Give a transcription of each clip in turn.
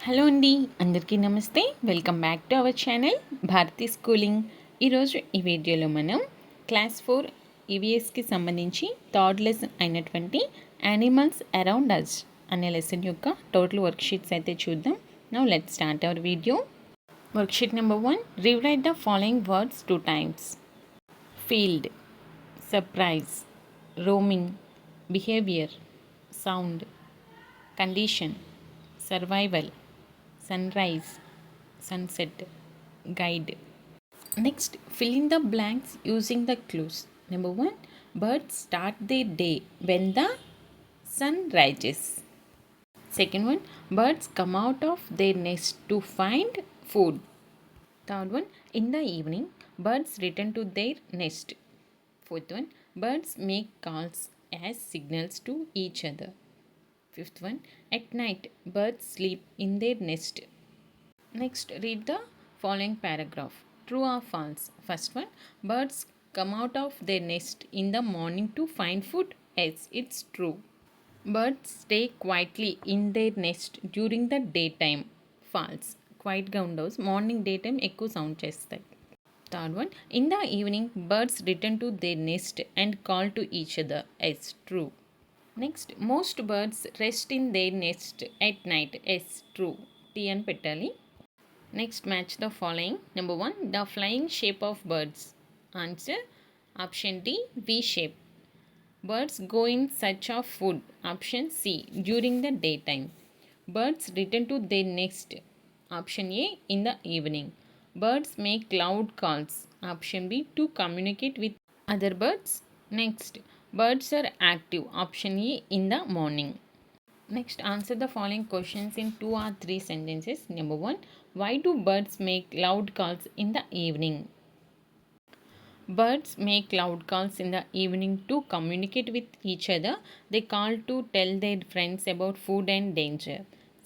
Hello అండి, అందరికీ నమస్తే. Welcome back to our channel Bharati schooling. ఈరోజు ఈ వీడియోలో మనం క్లాస్ 4 ఈవీఎస్కి సంబంధించి థర్డ్ లెసన్ అయినటువంటి యానిమల్స్ అరౌండ్ అస్ అనే లెసన్ యొక్క టోటల్ వర్క్షీట్స్ అయితే చూద్దాం. Now let's start our video. Worksheet number 1, rewrite the following words 2 times. Field, surprise, roaming, behaviour, sound, condition, survival, sunrise, sunset, guide. Next, fill in the blanks using the clues. Number 1, birds start their day when the sun rises. Second one, birds come out of their nest to find food. Third one, in the evening, birds return to their nest. Fourth one, birds make calls as signals to each other. Fifth one, at night, birds sleep in their nest. Next, read the following paragraph. True or false? First one, birds come out of their nest in the morning to find food. Yes, it's true. Birds stay quietly in their nest during the daytime. False. Quiet గా ఉండవు, morning day time ఎక్కువ sound చేస్తాయి. Third one, in the evening, birds return to their nest and call to each other. Yes, true. Next, most birds rest in their nest at night. Yes, true. T అని పెట్టాలి. Next, match the following. Number 1, the flying shape of birds. Answer, option D, V shape. Birds go in search of food. Option C, during the daytime. Birds return to their nest. Option A, in the evening. Birds make loud calls. Option B, to communicate with other birds. Next, birds are active. Option A, in the morning. Next, answer the following questions in 2 or 3 sentences. Number 1, why do birds make loud calls in the evening? Birds make loud calls in the evening to communicate with each other. They call to tell their friends about food and danger.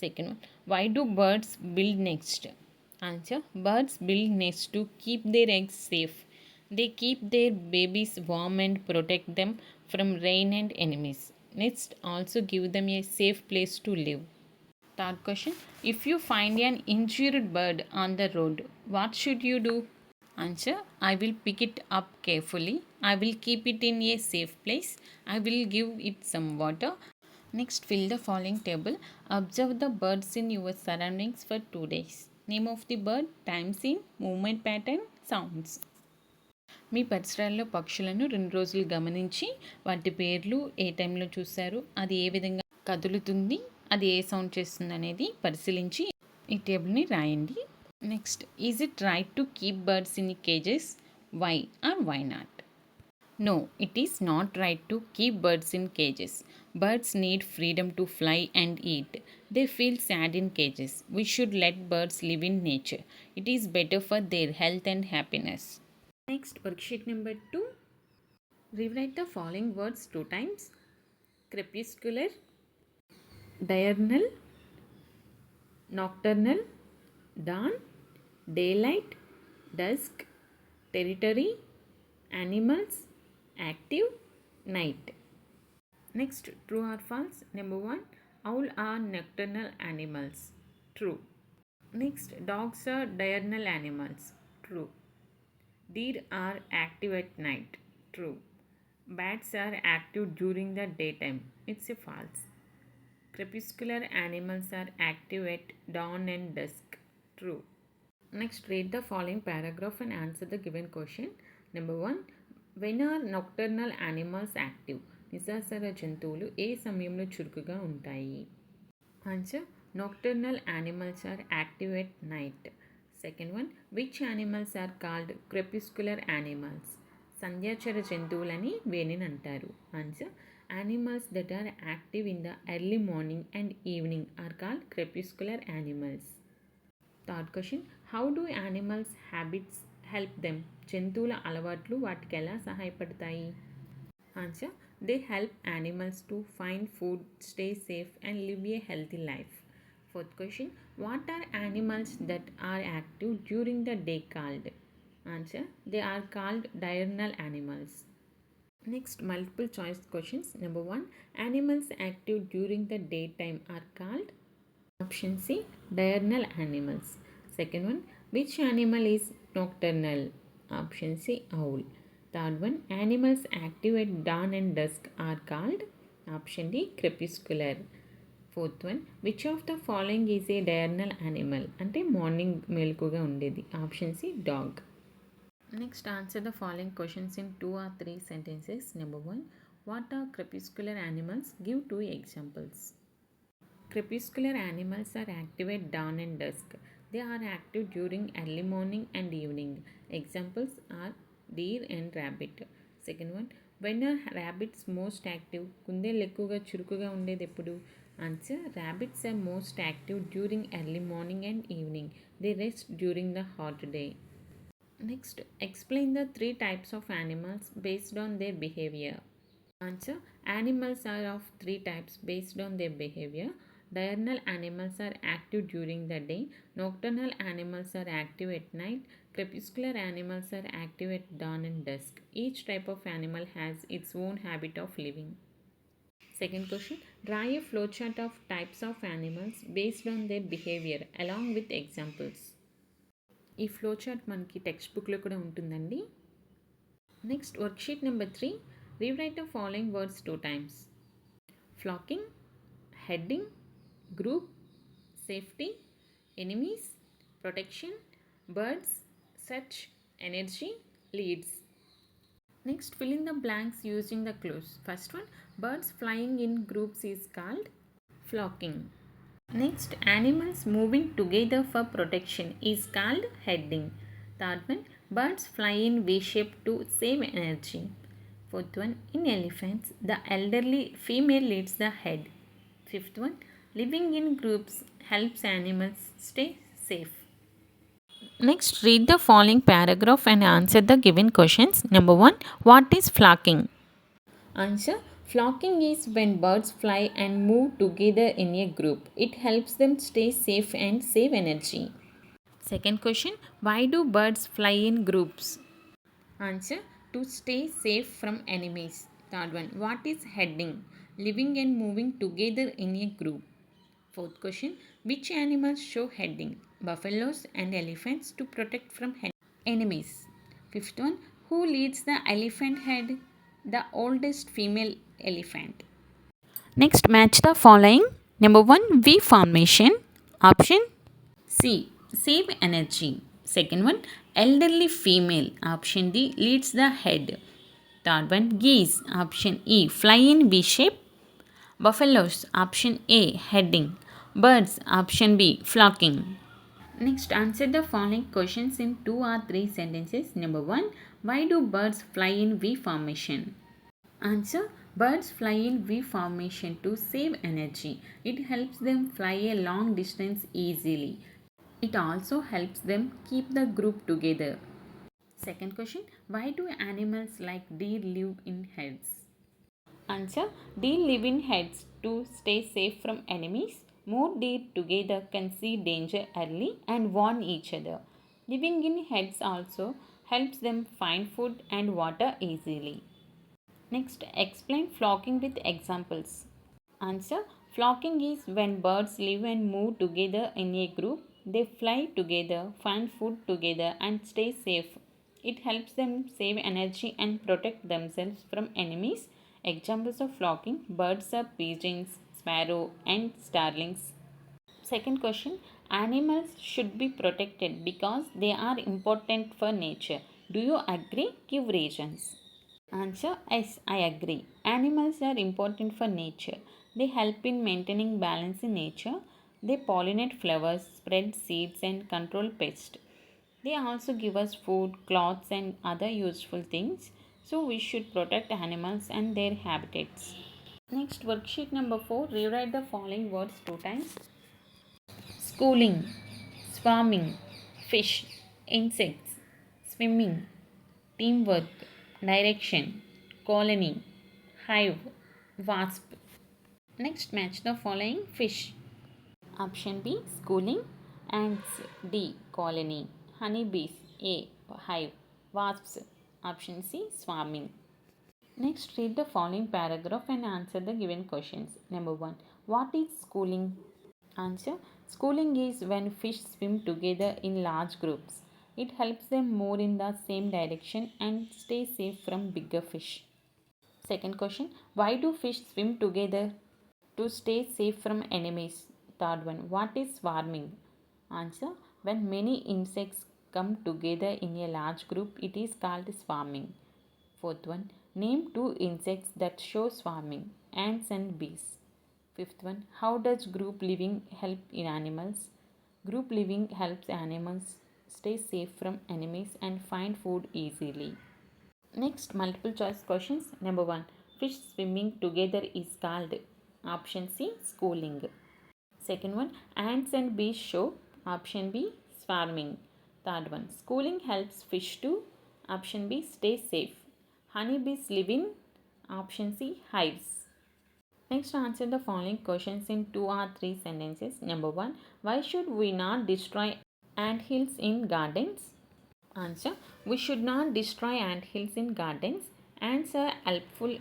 Second one, why do birds build nests? Answer, birds build nests to keep their eggs safe. They keep their babies warm and protect them from rain and enemies. Nests also give them a safe place to live. Third question, if you find an injured bird on the road, what should you do? Answer, I will pick it up carefully. I will keep it in a safe place. I will give it some water. Next, fill the following table. Observe the birds in your surroundings for 2 days. Name of the bird, time scene, movement pattern, sounds. మీ పరిసరాల్లో పక్షులను 2 రోజులు గమనించి వాటి పేర్లు, ఏ టైంలో చూశారు, అది ఏ విధంగా కదులుతుంది, అది ఏ సౌండ్ చేస్తుంది అనేది పరిశీలించి ఈ టేబుల్ని రాయండి. Next, is it right to keep birds in cages? Why or why not? No, it is not right to keep birds in cages. Birds need freedom to fly and eat. They feel sad in cages. We should let birds live in nature. It is better for their health and happiness. Next, worksheet number 2. Rewrite the following words 2 times. Crepuscular, diurnal, nocturnal, dawn, daylight, dusk, territory, animals, active, night. Next, true or false? Number 1, owl are nocturnal animals. True. Next, dogs are diurnal animals. True. Deer are active at night. True. Bats are active during the daytime. It's a false. Crepuscular animals are active at dawn and dusk. True. Next, read the following paragraph and answer the given question. Number 1, when are nocturnal animals active? నిశాచర జంతువులు ఏ సమయంలో చురుకుగా ఉంటాయి? Answer, nocturnal animals are active at night. Second one, which animals are called crepuscular animals? సంధ్యాచర జంతువులని వేనిని అంటారు. Answer, animals that are active in the early morning and evening are called crepuscular animals. Third question, how do animals' habits help them? జంతువుల అలవాట్లు వాటికి ఎలా సహాయపడతాయి? Answer, they help animals to find food, stay safe and live a healthy life. Fourth question, what are animals that are active during the day called? Answer, they are called diurnal animals. Next, multiple choice questions. Number 1, animals active during the daytime are called? Option C, diurnal animals. Second one, which animal is nocturnal? Option C, owl. Third one, animals active at dawn and dusk are called? Option D, crepuscular. Fourth one, which of the following is a diurnal animal? అంటే morning మెలకుగా ఉండేది. Option c dog. Next answer the following questions in 2 or 3 sentences. Number 1, what are crepuscular animals? Give 2 examples. Crepuscular animals are active at dawn and dusk. They are active during early morning and evening. Examples are deer and rabbit. Second one, when are rabbits most active? కుందేళ్ళు ఎక్కువగా చురుకుగా ఉండేది ఎప్పుడు? Answer, rabbits are most active during early morning and evening. They rest during the hot day. Next, explain the 3 types of animals based on their behavior. Answer, animals are of 3 types based on their behavior. Diurnal animals are active during the day, nocturnal animals are active at night, crepuscular animals are active at dawn and dusk. Each type of animal has its own habit of living. Second question, draw a flowchart of types of animals based on their behavior along with examples. ఈ flow chart మనకి text బుక్లో కూడా ఉంటుందండి. Next worksheet number 3, rewrite the following words 2 times. Flocking, heading, group, safety, enemies, protection, birds, search, energy, leads. Next, fill in the blanks using the clues. First one, birds flying in groups is called flocking. Next, animals moving together for protection is called heading. Third one, birds fly in V-shape to save energy. Fourth one, in elephants, the elderly female leads the head. Fifth one, living in groups helps animals stay safe. Next, read the following paragraph and answer the given questions. Number 1, what is flocking? Answer, flocking is when birds fly and move together in a group. It helps them stay safe and save energy. Second question, why do birds fly in groups? Answer, to stay safe from enemies. Third one, what is heading? Living and moving together in a group. Fourth question, which animals show heading? Buffaloes and elephants to protect from enemies. Fifth one, who leads the elephant head? The oldest female elephant. Next, match the following. Number 1, V formation. Option C, save energy. Second one, elderly female. Option D, leads the head. Third one, geese. Option E, fly in V shape. Buffaloes. Option A, heading. Birds. Option B, flocking. Next, answer the following questions in 2 or 3 sentences. Number 1, why do birds fly in V formation? Answer, birds fly in V formation to save energy. It helps them fly a long distance easily. It also helps them keep the group together. Second question, why do animals like deer live in heads? Answer, deer live in heads to stay safe from enemies. More deer together can see danger early and warn each other. Living in heads also helps them find food and water easily. Next, explain flocking with examples. Answer, flocking is when birds live and move together in a group. They fly together, find food together and stay safe. It helps them save energy and protect themselves from enemies. Examples of flocking, birds are pigeons, sparrow and starlings. Second question, animals should be protected because they are important for nature. Do you agree? Give reasons. Answer, yes, I agree. Animals are important for nature. They help in maintaining balance in nature. They pollinate flowers, spread seeds and control pests. They also give us food, clothes and other useful things. So we should protect animals and their habitats. Next, worksheet number 4, rewrite the following words 2 times. Schooling, swarming, fish, insects, swimming, teamwork, direction, colony, hive, wasp. Next, match the following. Fish. Option B, schooling. Ants, D, colony. Honeybees, A, hive. Wasps. Option C, swarming. Next, read the following paragraph and answer the given questions. Number 1, what is schooling? Answer. Schooling is when fish swim together in large groups. It helps them move in the same direction and stay safe from bigger fish. Second question. Why do fish swim together? To stay safe from enemies. Third one. What is swarming? Answer. When many insects come together in a large group, it is called swarming. Fourth one. Name two insects that show swarming. Ants and bees. Fifth one. How does group living help in animals? Group living helps animals stay safe from enemies and find food easily. Next, multiple choice questions. Number 1. Fish swimming together is called. Option C. Schooling. Second one. Ants and bees show. Option B. Swarming. Third one. Schooling helps fish to. Option B. Stay safe. Honeybees live in. Option C. Hives. Next, answer the following questions in 2 or 3 sentences. Number 1. Why should we not destroy ant hills in gardens? Answer. We should not destroy ant hills in gardens. Ants are helpful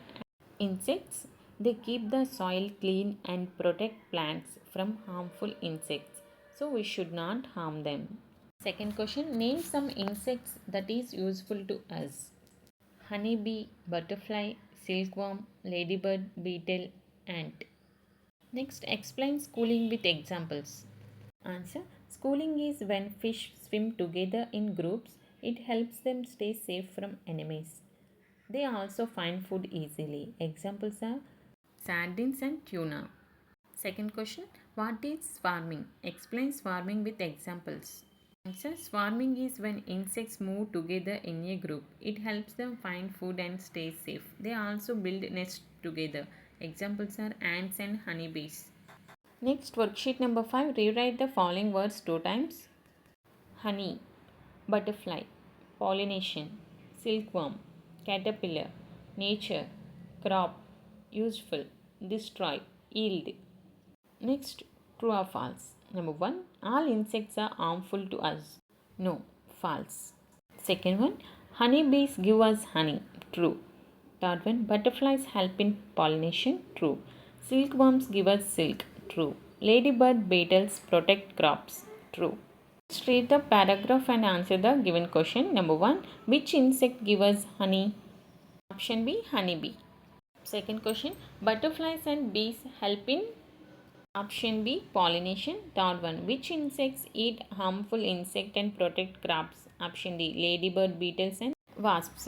insects. They keep the soil clean and protect plants from harmful insects. So we should not harm them. Second question. Name some insects that is useful to us. Honeybee, butterfly, silkworm, ladybird, beetle, ant. Next, explain schooling with examples. Answer. Schooling is when fish swim together in groups. It helps them stay safe from enemies. They also find food easily. Examples are sardines and tuna. Second question. What is swarming? Explain swarming with examples. Answer. Swarming is when insects move together in a group. It helps them find food and stay safe. They also build nests together. Examples are ants and honeybees. Next, worksheet number 5. Rewrite the following words 2 times. Honey, butterfly, pollination, silkworm, caterpillar, nature, crop, useful, destroy, yield. Next, true or false. Number 1. All insects are harmful to us. No, false. Second one. Honeybees give us honey. True. Third one. Butterflies help in pollination. True. Silkworms give us silk. True. Ladybird beetles protect crops. True. Let's read the paragraph and answer the given question. Number 1. Which insect gives us honey? Option B. Honeybee. Second question. Butterflies and bees help in. Option B. Pollination. Third one. Which insects eat harmful insect and protect crops? Option D. Ladybird, beetles and wasps.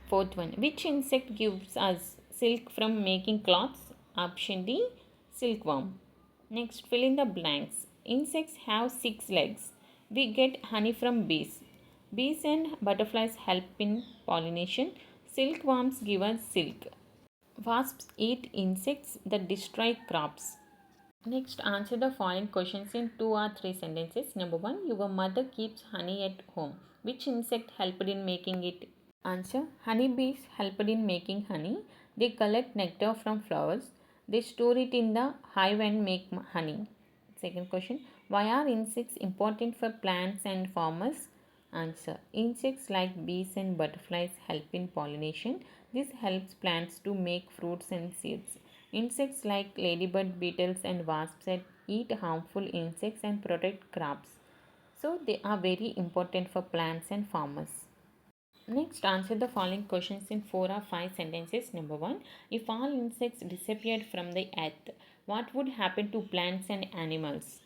Fourth one. Which insect gives us silk from making cloths? Option D. Silkworm. Next, fill in the blanks. Insects have 6 legs. We get honey from bees. Bees and butterflies help in pollination. Silkworms give us silk. Wasps eat insects that destroy crops. Next, answer the following questions in 2 or 3 sentences. Number 1. Your mother keeps honey at home. Which insect helped in making it? Answer. Honeybees helped in making honey. They collect nectar from flowers. They store it in the hive and make honey. Second question. Why are insects important for plants and farmers? Answer. Insects like bees and butterflies help in pollination. This helps plants to make fruits and seeds. Insects like ladybird, beetles, and wasps eat harmful insects and protect crops. So, they are very important for plants and farmers. Next, answer the following questions in 4 or 5 sentences. Number 1. If all insects disappeared from the earth, what would happen to plants and animals?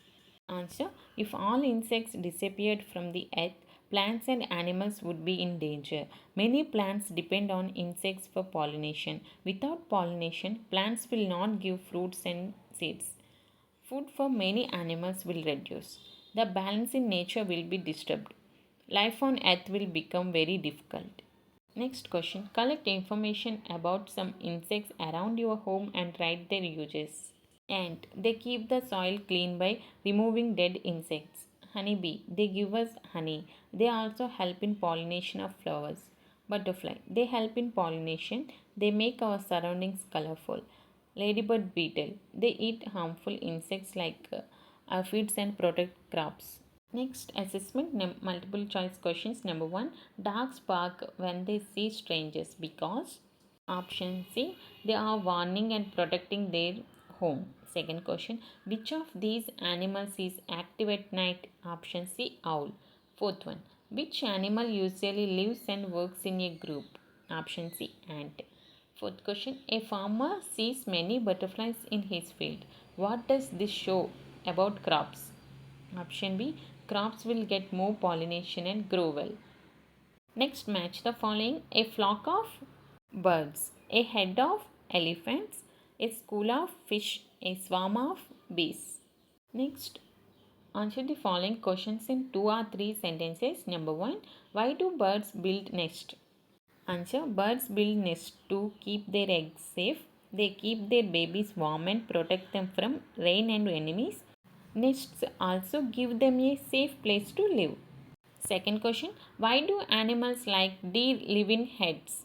Answer. If all insects disappeared from the earth, plants and animals would be in danger. Many plants depend on insects for pollination. Without pollination, plants will not give fruits and seeds. Food for many animals will reduce. The balance in nature will be disturbed. Life on earth will become very difficult. Next question. Collect information about some insects around your home and write their uses. Ant. They keep the soil clean by removing dead insects. Honeybee. They give us honey. They also help in pollination of flowers. Butterfly. They help in pollination. They make our surroundings colorful. Ladybird beetle. They eat harmful insects like aphids and protect crops. Next, assessment multiple choice questions. Number 1. Dogs bark when they see strangers because. Option C. They are warning and protecting their home. Second question, which of these animals is active at night? Option C, owl. Fourth one, which animal usually lives and works in a group? Option C, ant. Fourth question, a farmer sees many butterflies in his field. What does this show about crops? Option B, crops will get more pollination and grow well. Next, match the following: a flock of birds, a herd of elephants, a school of fish, a swarm of bees. Next, answer the following questions in 2 or 3 sentences. Number 1, why do birds build nests? Answer, birds build nests to keep their eggs safe. They keep their babies warm and protect them from rain and enemies. Nests also give them a safe place to live. Second question, why do animals like deer live in herds?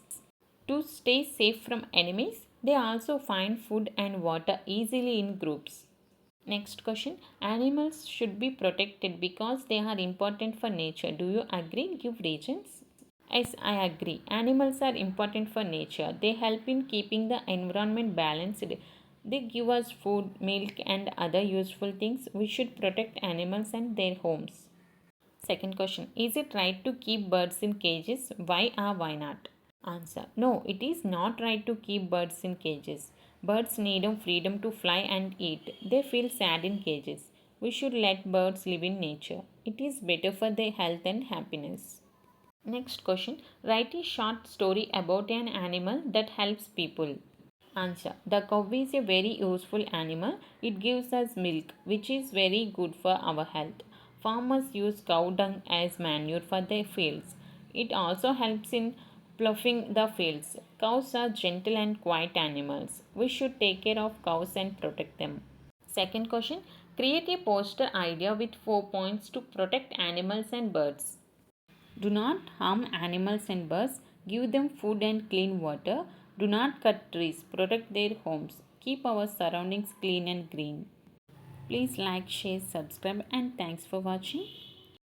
To stay safe from enemies. They also find food and water easily in groups. Next question, animals should be protected because they are important for nature. Do you agree? Give reasons. Yes, I agree. Animals are important for nature. They help in keeping the environment balanced. They give us food, milk, and other useful things. We should protect animals and their homes. Second question, is it right to keep birds in cages? Why or why not? Answer, no, it is not right to keep birds in cages. Birds need freedom to fly and eat. They feel sad in cages. We should let birds live in nature. It is better for their health and happiness. Next question, write a short story about an animal that helps people. Answer, the cow is a very useful animal. It gives us milk, which is very good for our health. Farmers use cow dung as manure for their fields. It also helps in ploughing the fields. Cows are gentle and quiet animals. We should take care of cows and protect them. Second question, create a poster idea with 4 points to protect animals and birds. Do not harm animals and birds. Give them food and clean water. Do not cut trees. Protect their homes. Keep our surroundings clean and green. Please like, share, subscribe, and thanks for watching.